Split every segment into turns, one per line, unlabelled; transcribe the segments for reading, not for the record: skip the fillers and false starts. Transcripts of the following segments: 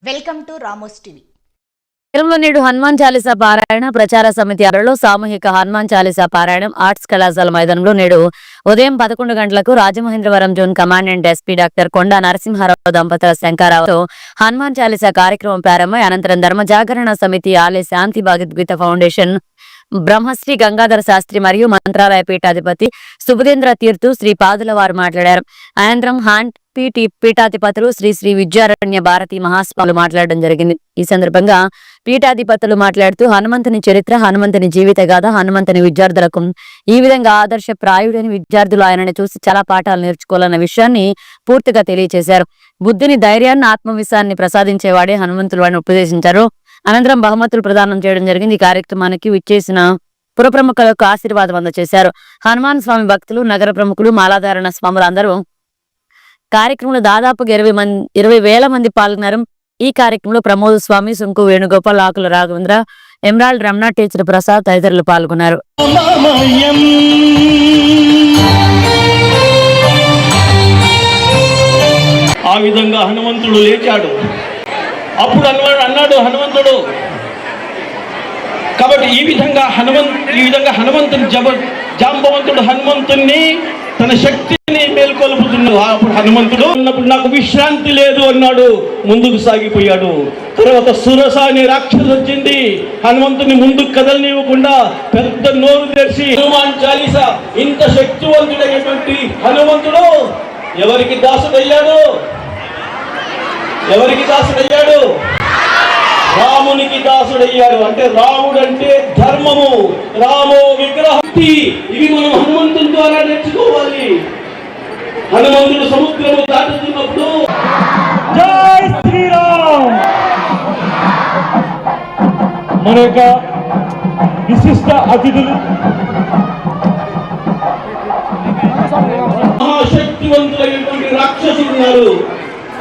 Welcome to Ramos TV.
నేడు హనుమాన్ చాలీసా పారాయణ ప్రచార సమితి ఆధ్వర్యంలో సామూహిక హనుమాన్ చాలీసా పారాయణం ఆర్ట్స్ కళాశాల మైదానంలో నేడు ఉదయం 11 గంటలకు Rajamahendravaram zone commandant SP doctor Konda Narasimharao దంపతుల శంకరావుతో హనుమాన్ చాలీసా కార్యక్రమం ప్రారంభమై అనంతరం ధర్మ జాగరణ సమితి ఆలయ శాంతి భగవద్గీత ఫౌండేషన్ బ్రహ్మశ్రీ గంగాధర శాస్త్రి మరియు మంత్రాలయ పీఠాధిపతి సుబుధేంద్ర తీర్థు శ్రీ పాదుల వారు మాట్లాడారు. అనంతరం హ్యాండ్ పీఠాధిపతులు శ్రీ శ్రీ విద్యారణ్య భారతి మహాస్వాములు మాట్లాడడం జరిగింది. ఈ సందర్భంగా పీఠాధిపతులు మాట్లాడుతూ హనుమంతుని చరిత్ర, హనుమంతుని జీవిత గాథ, హనుమంతుని విద్యార్థులకు ఈ విధంగా ఆదర్శ ప్రాయుడని విద్యార్థులు ఆయనని చూసి చాలా పాఠాలు నేర్చుకోవాలన్న విషయాన్ని పూర్తిగా తెలియజేశారు. బుద్ధిని, ధైర్యాన్ని, ఆత్మవిశ్వాసాన్ని ప్రసాదించేవాడే హనుమంతులు అని ఉపదేశించారు. అనంతరం బహుమతులు ప్రదానం చేయడం జరిగింది. ఈ కార్యక్రమానికి విచ్చేసిన పుర ప్రముఖులకు ఆశీర్వాదం అందజేశారు. హనుమాన్ స్వామి భక్తులు, నగర ప్రముఖులు, మాలాధారణ స్వాములు అందరూ కార్యక్రమంలో దాదాపుగా 20,000 మంది పాల్గొన్నారు. ఈ కార్యక్రమంలో ప్రమోద్ స్వామి, సుంకు వేణుగోపాల్, ఆకుల రాఘవేంద్ర, ఎమరాల్డ్ రమణ, టీచర్ ప్రసాద్ తదితరులు పాల్గొన్నారు.
ఆ విధంగా హనుమంతుడు లేచాడు. అప్పుడు అన్నాడు హనుమంతుడు. కాబట్టి ఈ విధంగా హనుమంతుని జాంబవంతుడు హనుమంతుణ్ణి తన శక్తిని మేల్కొల్పుతున్నాడు. అప్పుడు హనుమంతుడు ఉన్నప్పుడు నాకు విశ్రాంతి లేదు అన్నాడు, ముందుకు సాగిపోయాడు. తర్వాత సురస అనే రాక్షసు వచ్చింది, హనుమంతుని ముందుకు కదలనివ్వకుండా పెద్ద నోరు తెరిచి హనుమాన్ చాలీసా ఇంత శక్తివంతుడైనటువంటి హనుమంతుడు ఎవరికి దాసుడయ్యాడు? రామునికి దాసుడయ్యాడు. అంటే రాముడు అంటే ధర్మము, రామో విగ్రహి. ఇవి మనం హనుమంతుని ద్వారా నేర్చుకోవాలి. హనుమంతుడు సముద్రము దాటుతున్నప్పుడు జై శ్రీరామ్ మన యొక్క విశిష్ట అతిథులు, మహాశక్తివంతులైనటువంటి రాక్షసులు ఉన్నారు.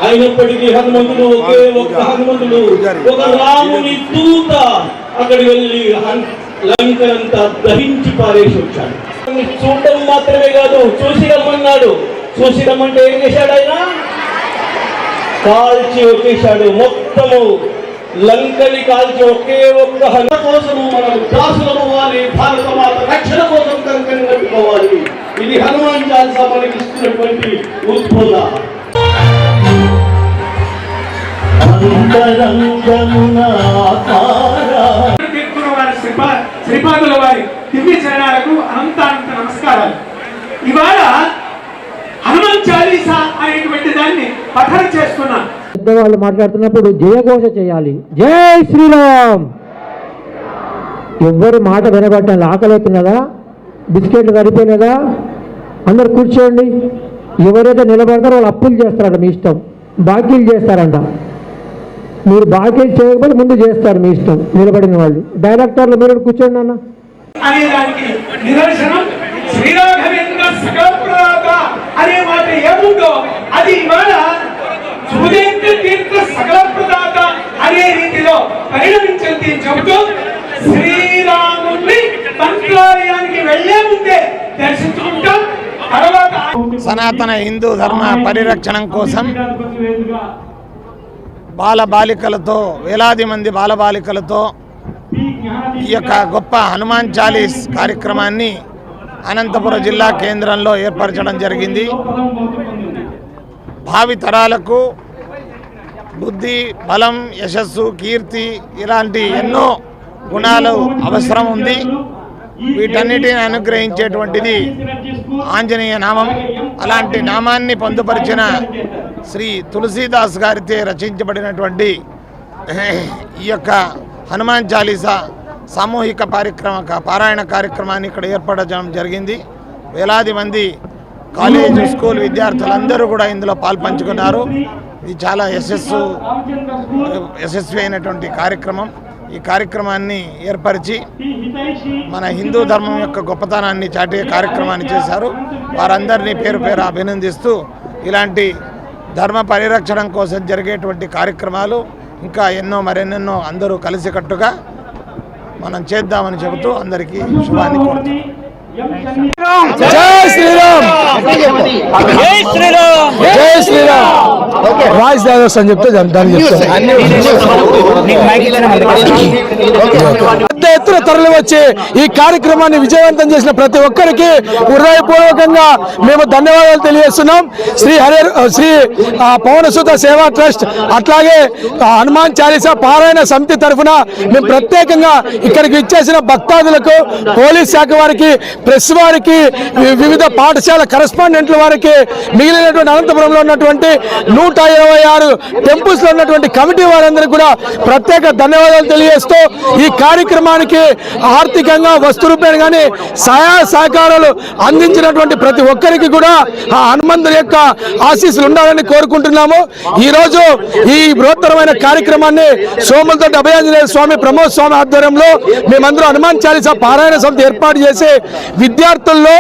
అయినప్పటికీ హనుమంతుడు ఒకే ఒక్క హనుమంతుడు, ఒక రాముని దూత అక్కడికి వెళ్ళి లంకనంతా దహించి పారేసి వచ్చాడు. చూడటం మాత్రమే కాదు, చూసి రమ్మన్నాడు. చూసి రమ్మంటే ఏం చేశాడు? ఆయన కాల్చి వచ్చేశాడు. మొత్తము లంకని కాల్చి ఒకే ఒక్క హనుమ కోసము మనం దాసులము వాలి, భారత మాత రక్షణ కోసం కంకణం కట్టుకోవాలి. ఇది హనుమాన్ చాలీసా మనకి ఇస్తున్నటువంటి ఉద్బోధ.
శ్రీపాదుల వారి దివ్య చరణాలకు అనంత నమస్కారాలు. ఇవాళ హనుమాన్ చాలీసా అనేటువంటి దాన్ని పఠన చేస్తున్నాను.
పెద్దవాళ్ళు మాట్లాడుతున్నప్పుడు జయఘోష చేయాలి, జై శ్రీరామ్. ఎవ్వరు మాట వినబట్టాలి. ఆకలేతున్నదా? బిస్కెట్లు కరిపోయినదా? అందరు కూర్చోండి. ఎవరైతే నిలబడతారో వాళ్ళు అప్పులు చేస్తారంట, మీ ఇష్టం. బాకీలు చేస్తారంట. మీరు బాకీలు చేయకపోతే ముందు చేస్తారు, మీ ఇష్టం. నిలబడిన వాళ్ళు డైరెక్టర్లు మీరు కూర్చోండి అన్న.
అనేదానికి నిదర్శనం శ్రీరాఘవేంద్ర సకలప్రదాత అనే మాట ఏముందో అది ఇవాళ సుబుధేంద్ర తీర్థ సకలప్రదాత అనే రీతిలో పరిణమించింది చెబుతూ శ్రీరాముని మంత్రాలయానికి వెళ్లే ముందే దర్శించుకుంటాం. తర్వాత
సనాతన హిందూ ధర్మ పరిరక్షణ కోసం బాలబాలికలతో, వేలాది మంది బాలబాలికలతో ఈ యొక్క గొప్ప హనుమాన్ చాలీస్ కార్యక్రమాన్ని అనంతపురం జిల్లా కేంద్రంలో ఏర్పరచడం జరిగింది. భావి తరాలకు బుద్ధి, బలం, యశస్సు, కీర్తి ఇలాంటి ఎన్నో గుణాలు అవసరం ఉంది. వీటన్నిటిని అనుగ్రహించేటువంటిది ఆంజనేయ నామం. అలాంటి నామాన్ని పొందుపరిచిన శ్రీ తులసీదాస్ గారితో రచించబడినటువంటి ఈ యొక్క హనుమాన్ చాలీసా సామూహిక పారాయణ కార్యక్రమాన్ని ఇక్కడ ఏర్పడడం జరిగింది. వేలాది మంది కాలేజ్, స్కూల్ విద్యార్థులందరూ కూడా ఇందులో పాల్పంచుకున్నారు. ఇది చాలా యశస్వి అయినటువంటి కార్యక్రమం. ఈ కార్యక్రమాన్ని ఏర్పరిచి మన హిందూ ధర్మం యొక్క గొప్పతనాన్ని చాటే కార్యక్రమాన్ని చేశారు. వారందరినీ పేరు పేరు అభినందిస్తూ ఇలాంటి ధర్మ పరిరక్షణ కోసం జరిగేటువంటి కార్యక్రమాలు ఇంకా మరెన్నెన్నో అందరూ కలిసికట్టుగా మనం చేద్దామని చెబుతూ అందరికీ శుభాన్ని కోరుతున్నాం.
జై శ్రీరామ్.
వాయిస్ డైవర్స్ అని చెప్తే దాన్ని చెప్తాను. పెద్ద ఎత్తున తరలి వచ్చి ఈ కార్యక్రమాన్ని విజయవంతం చేసిన ప్రతి ఒక్కరికి హృదయపూర్వకంగా మేము ధన్యవాదాలు తెలియజేస్తున్నాం. శ్రీ పవనసుత సేవా ట్రస్ట్ అట్లాగే హనుమాన్ చాలీసా పారాయణ సమితి తరఫున మేము ప్రత్యేకంగా ఇక్కడికి ఇచ్చేసిన భక్తాదులకు, పోలీస్ శాఖ వారికి, ప్రెస్ వారికి, వివిధ పాఠశాల కరెస్పాండెంట్ల వారికి, మిగిలినటువంటి అనంతపురంలో ఉన్నటువంటి 126 టెంపుల్స్ లో ఉన్నటువంటి కమిటీ వారందరికీ కూడా ప్రత్యేక ధన్యవాదాలు తెలియజేస్తూ ఈ కార్యక్రమానికి ఆర్థికంగా వస్తు రూపేణ కానీ సహాయ సహకారాలు అందించినటువంటి ప్రతి ఒక్కరికి కూడా ఆ హనుమంతుని యొక్క ఆశీస్సులు ఉండాలని కోరుకుంటున్నాము. ఈ రోజు ఈ బృహత్తరమైన కార్యక్రమాన్ని సోములతోటి అభయాంజనేయ స్వామి ప్రమోద్ స్వామి ఆధ్వర్యంలో మేమందరూ హనుమాన్ చాలీసా పారాయణ సమితి ఏర్పాటు చేసి విద్యార్థుల్లో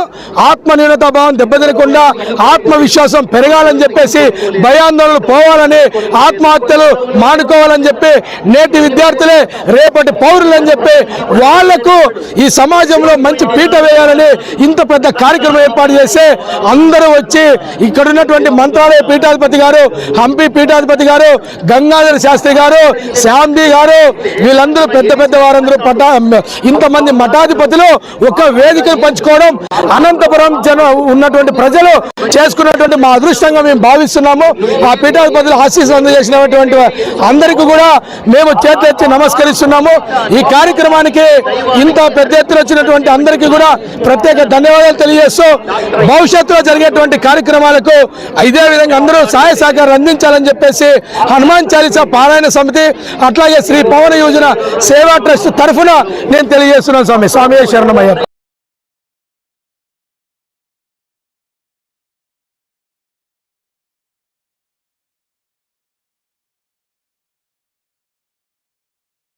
ఆత్మ న్యూనతాభావం దెబ్బతినకుండా ఆత్మవిశ్వాసం పెరగాలని చెప్పేసి, భయాందోళనలు పోవాలని, ఆత్మహత్యలు మానుకోవాలని చెప్పి, నేటి విద్యార్థులే రేపటి పౌరులు అని చెప్పి వాళ్లకు ఈ సమాజంలో మంచి పీట వేయాలని ఇంత పెద్ద కార్యక్రమం ఏర్పాటు చేసి అందరూ వచ్చి ఇక్కడ ఉన్నటువంటి మంత్రాలయ పీఠాధిపతి గారు, హంపి పీఠాధిపతి గారు, గంగాధర శాస్త్రి గారు, శ్యామ్జీ గారు, వీళ్ళందరూ పెద్ద పెద్ద వారందరూ ఇంతమంది మఠాధిపతులు ఒక వేదికను పంచుకోవడం అనంతపురం ఉన్నటువంటి ప్రజలు చేసుకున్నటువంటి మా అదృష్టంగా మేము భావిస్తున్నాము. ఆ పీఠాధిపతులు ఆశీస్సులు అందజేసినటువంటి అందరికీ కూడా మేము చేతులెత్తి నమస్కరిస్తున్నాము. ఈ కార్యక్రమానికి ఇంత పెద్ద ఎత్తున వచ్చినటువంటి అందరికీ కూడా ప్రత్యేక ధన్యవాదాలు తెలియజేస్తూ భవిష్యత్తులో జరిగేటువంటి కార్యక్రమాలకు ఇదే విధంగా అందరూ సహాయ సహకారం అందించాలని చెప్పేసి హనుమాన్ చాలీసా పారాయణ సమితి అట్లాగే శ్రీ పవన యోజన సేవా ట్రస్ట్ తరఫున నేను తెలియజేస్తున్నాను. స్వామి శరణమయ్యప్ప.